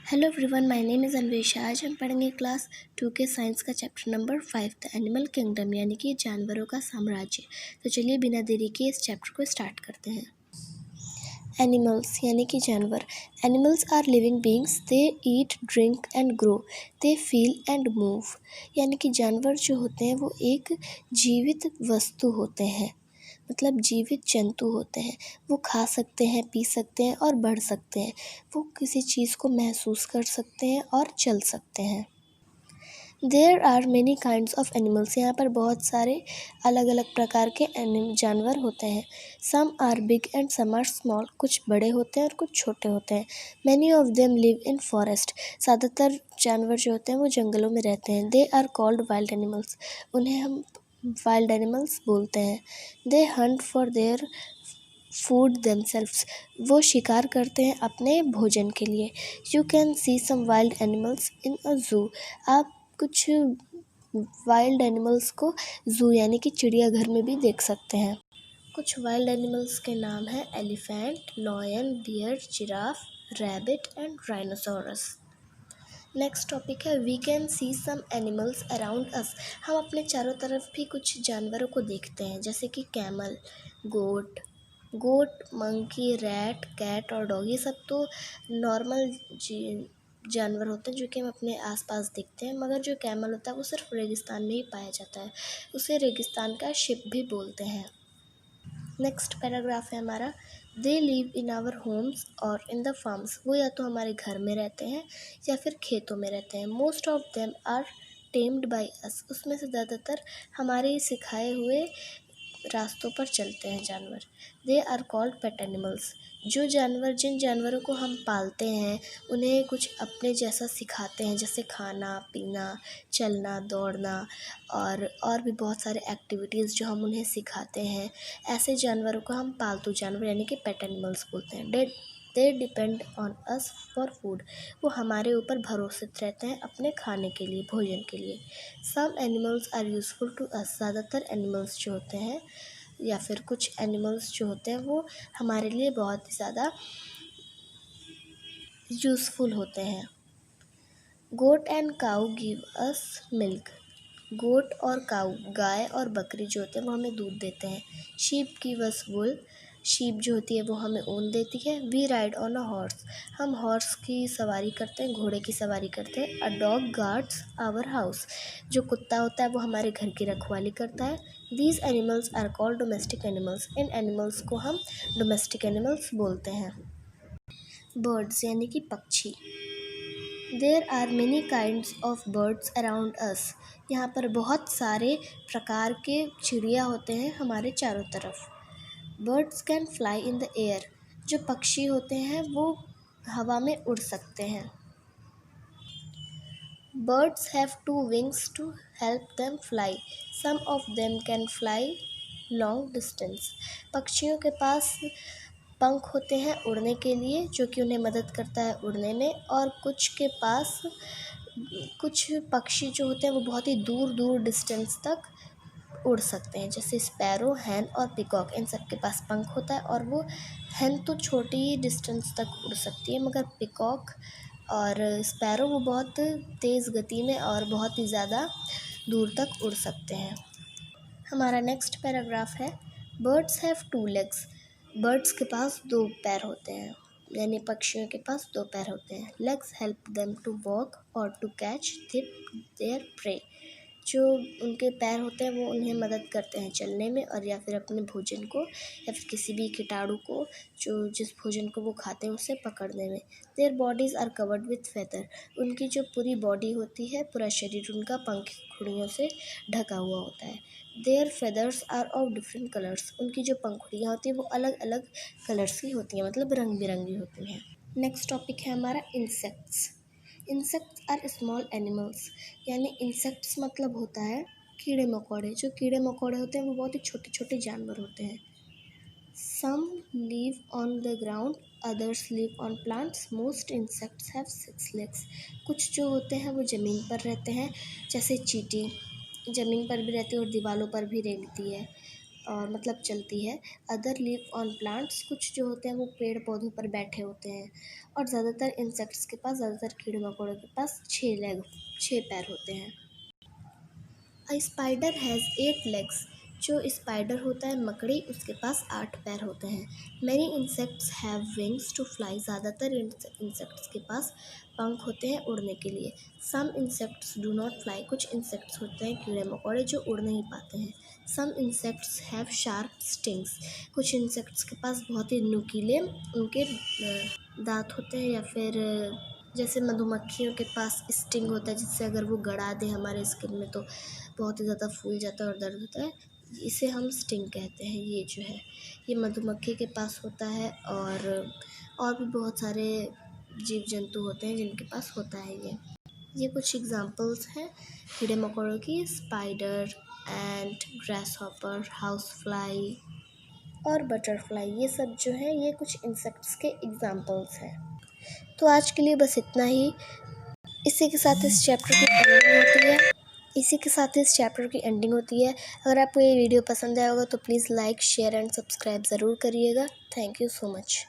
Hello everyone, my name is Anvesha. आज हम पढ़ेंगे क्लास 2 के साइंस का chapter number 5 the animal kingdom, यानी कि जानवरों का साम्राज्य। तो चलिए बिना देरी के इस चैप्टर को स्टार्ट करते हैं। एनिमल्स यानी कि जानवर। Animals are living beings, they eat, drink and grow, they feel and move. यानी कि जानवर जो होते हैं वो एक जीवित वस्तु होते हैं, मतलब जीवित जंतु होते हैं। वो खा सकते हैं, पी सकते हैं और बढ़ सकते हैं। वो किसी चीज़ को महसूस कर सकते हैं और चल सकते हैं। There are many kinds of animals. यहाँ पर बहुत सारे अलग अलग प्रकार के जानवर होते हैं। Some are big and some are small. कुछ बड़े होते हैं और कुछ छोटे होते हैं। Many of them live in forest. ज़्यादातर जानवर जो होते हैं वो जंगलों में रहते हैं। They are called wild animals. उन्हें हम वाइल्ड एनिमल्स बोलते हैं। They hunt for their food themselves. वो शिकार करते हैं अपने भोजन के लिए। You can see some wild animals in a zoo. आप कुछ वाइल्ड एनिमल्स को जू यानी कि चिड़ियाघर में भी देख सकते हैं। कुछ वाइल्ड एनिमल्स के नाम हैं elephant, lion, bear, giraffe, rabbit and rhinoceros. Next topic है we can see some animals around us. हम अपने चारों तरफ भी कुछ जानवरों को देखते हैं, जैसे कि कैमल, गोट, मंकी, रैट, कैट और डॉग। ये सब तो नॉर्मल जानवर होते हैं जो कि हम अपने आसपास देखते हैं, मगर जो कैमल होता है वो सिर्फ रेगिस्तान में ही पाया जाता है। उसे रेगिस्तान का शिप भी बोलते हैं। नेक्स्ट पैराग्राफ है हमारा, they live in our homes और इन द फार्म्स। वो या तो हमारे घर में रहते हैं या फिर खेतों में रहते हैं। Most of them are tamed by us. उसमें से ज़्यादातर हमारे सिखाए हुए रास्तों पर चलते हैं जानवर। They are called pet animals. जिन जानवरों को हम पालते हैं उन्हें कुछ अपने जैसा सिखाते हैं, जैसे खाना पीना, चलना, दौड़ना और भी बहुत सारे एक्टिविटीज़ जो हम उन्हें सिखाते हैं। ऐसे जानवरों को हम पालतू जानवर यानी कि पेट एनिमल्स बोलते हैं। They depend on us for food. वो हमारे ऊपर भरोसित रहते हैं अपने खाने के लिए, भोजन के लिए। Some animals are useful to us. ज़्यादातर एनिमल्स जो होते हैं या फिर कुछ एनिमल्स जो होते हैं वो हमारे लिए बहुत ही ज़्यादा यूज़फुल होते हैं। Goat and cow give us milk. Goat और काऊ, गाय और बकरी जो होते हैं वो हमें दूध देते हैं। Sheep give us wool. Sheep जो होती है वो हमें ऊन देती है। We ride on a horse. हम हॉर्स की सवारी करते हैं, घोड़े की सवारी करते हैं। A dog guards our house. जो कुत्ता होता है वो हमारे घर की रखवाली करता है। These animals are called domestic animals. इन एनिमल्स को हम डोमेस्टिक एनिमल्स बोलते हैं। बर्ड्स यानी कि पक्षी। There are many kinds of birds around us. यहाँ पर बहुत सारे प्रकार के चिड़िया होते हैं हमारे चारों तरफ। Birds can fly in the air. जो पक्षी होते हैं वो हवा में उड़ सकते हैं। Birds have two wings to help them fly. Some of them can fly long distance. पक्षियों के पास पंख होते हैं उड़ने के लिए, जो कि उन्हें मदद करता है उड़ने में। और कुछ पक्षी जो होते हैं वो बहुत ही दूर दूर डिस्टेंस तक उड़ सकते हैं, जैसे स्पैरो, हैन और पिकॉक। इन सब के पास पंख होता है और वो हैन तो छोटी ही डिस्टेंस तक उड़ सकती है, मगर पिकॉक और स्पैरो वो बहुत तेज़ गति में और बहुत ही ज़्यादा दूर तक उड़ सकते हैं। हमारा नेक्स्ट पैराग्राफ है, birds have two legs. Birds के पास दो पैर होते हैं, यानी पक्षियों के पास दो पैर होते हैं। Legs help them to walk और टू कैच देयर प्रे। जो उनके पैर होते हैं वो उन्हें मदद करते हैं चलने में और या फिर अपने भोजन को या फिर किसी भी कीटाणु को जो जिस भोजन को वो खाते हैं उसे पकड़ने में। Their bodies are covered with feather. उनकी जो पूरी बॉडी होती है, पूरा शरीर उनका पंखुड़ियों से ढका हुआ होता है। Their feathers are of different colours. उनकी जो पंखुड़ियाँ होती हैं वो अलग अलग कलर्स की होती हैं, मतलब रंग बिरंगी होती हैं। नेक्स्ट टॉपिक है हमारा insects. Insects are small animals. यानी इंसेक्ट्स मतलब होता है कीड़े मकोड़े। जो कीड़े मकोड़े होते हैं वो बहुत ही छोटे छोटे जानवर होते हैं। Some live on the ground, others live on plants. Most insects have 6 legs। कुछ जो होते हैं वो ज़मीन पर रहते हैं, जैसे चींटी ज़मीन पर भी रहती है और दीवारों पर भी रेंगती है। और मतलब चलती है। अदर लिव ऑन प्लांट्स, कुछ जो होते हैं वो पेड़ पौधों पर बैठे होते हैं। और ज़्यादातर इंसेक्ट्स के पास, ज़्यादातर कीड़े मकोड़ों के पास 6 पैर होते हैं। अ स्पाइडर हैज़ 8 लेग्स, जो स्पाइडर होता है मकड़ी, उसके पास 8 पैर होते हैं। Many insects have wings to fly, ज़्यादातर इंसेक्ट्स के पास पंख होते हैं उड़ने के लिए। Some insects do not fly, कुछ इंसेक्ट्स होते हैं कीड़े मकोड़े जो उड़ नहीं पाते हैं। Some insects have sharp stings, कुछ इंसेक्ट्स के पास बहुत ही नुकीले उनके दांत होते हैं, या फिर जैसे मधुमक्खियों के पास स्टिंग होता है, जिससे अगर वो गड़ा दे हमारे स्किन में तो बहुत ही ज़्यादा फूल जाता है और दर्द होता है, इसे हम स्टिंग कहते हैं। ये जो है ये मधुमक्खी के पास होता है, और भी बहुत सारे जीव जंतु होते हैं जिनके पास होता है ये कुछ एग्जांपल्स हैं कीड़े मकोड़ों की: स्पाइडर, एंट, ग्रास हॉपर, हाउस फ्लाई और बटरफ्लाई। ये सब जो है ये कुछ इंसेक्ट्स के एग्जांपल्स हैं। तो आज के लिए बस इतना ही। इसी के साथ इस चैप्टर की एंडिंग होती है। अगर आपको ये वीडियो पसंद आया होगा तो please like, share and subscribe ज़रूर करिएगा। Thank you so much.